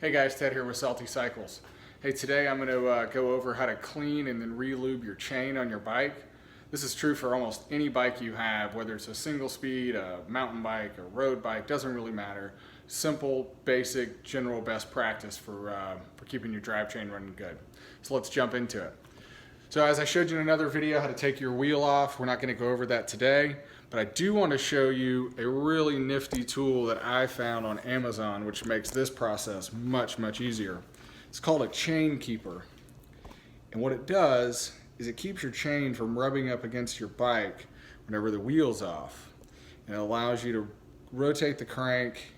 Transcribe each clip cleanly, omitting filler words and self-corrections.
Hey guys, Ted here with Salty Cycles. Hey, today I'm going to go over how to clean and then re-lube your chain on your bike. This is true for almost any bike you have, whether it's a single speed, a mountain bike, a road bike, doesn't really matter. Simple, basic, general best practice for keeping your drive chain running good. So let's jump into it. So as I showed you in another video how to take your wheel off, we're not going to go over that today, but I do want to show you a really nifty tool that I found on Amazon which makes this process much easier. It's called a chain keeper. And what it does is it keeps your chain from rubbing up against your bike whenever the wheel's off. And it allows you to rotate the crank.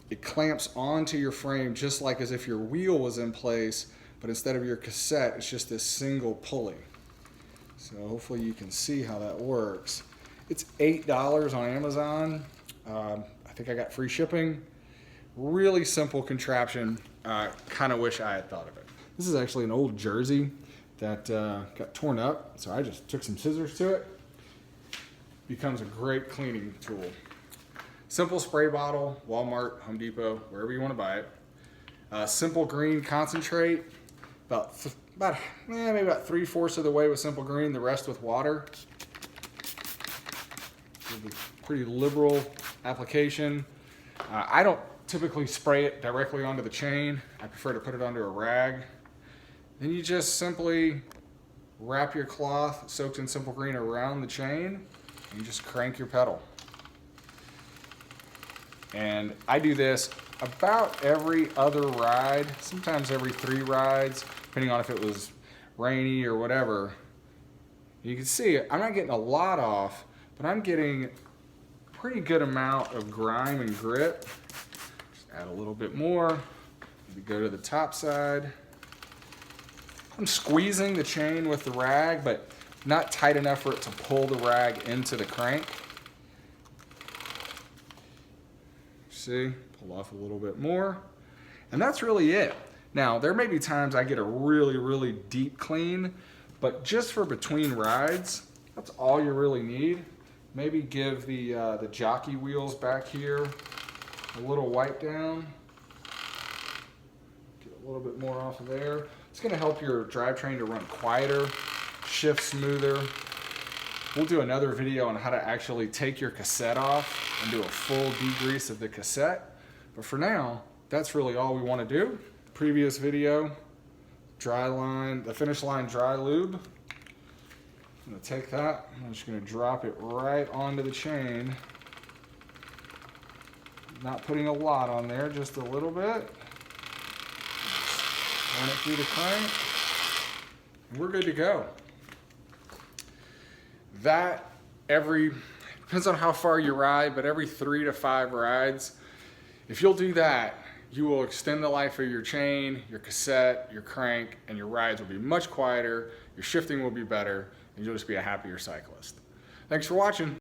It clamps onto your frame just like as if your wheel was in place, but instead of your cassette, it's just this single pulley. So hopefully you can see how that works. It's $8 on Amazon. I think I got free shipping. Really simple contraption. Kind of wish I had thought of it. This is actually an old jersey that got torn up, so I just took some scissors to it. Becomes a great cleaning tool. Simple spray bottle, Walmart, Home Depot, wherever you want to buy it. Simple green concentrate, maybe about 3/4 of the way with simple green, the rest with water. Pretty liberal application. I don't typically spray it directly onto the chain. I prefer to put it onto a rag. Then you just simply wrap your cloth soaked in simple green around the chain and you just crank your pedal. And I do this about every other ride, sometimes every 3 rides, depending on if it was rainy or whatever. You can see I'm not getting a lot off, but I'm getting a pretty good amount of grime and grit. Just add a little bit more. Maybe go to the top side. I'm squeezing the chain with the rag, but not tight enough for it to pull the rag into the crank. See, pull off a little bit more. And that's really it. Now, there may be times I get a really deep clean, but just for between rides, that's all you really need. Maybe give the jockey wheels back here a little wipe down. Get a little bit more off of there. It's going to help your drivetrain to run quieter, shift smoother. We'll do another video on how to actually take your cassette off and do a full degrease of the cassette. But for now, that's really all we want to do. Previous video, dry line, the finish line dry lube. I'm going to take that, I'm just going to drop it right onto the chain. Not putting a lot on there, just a little bit. Run it through the crank, and we're good to go. That depends on how far you ride, but every 3 to 5 rides, if you'll do that, you will extend the life of your chain, your cassette, your crank, and your rides will be much quieter, your shifting will be better, and you'll just be a happier cyclist. Thanks for watching.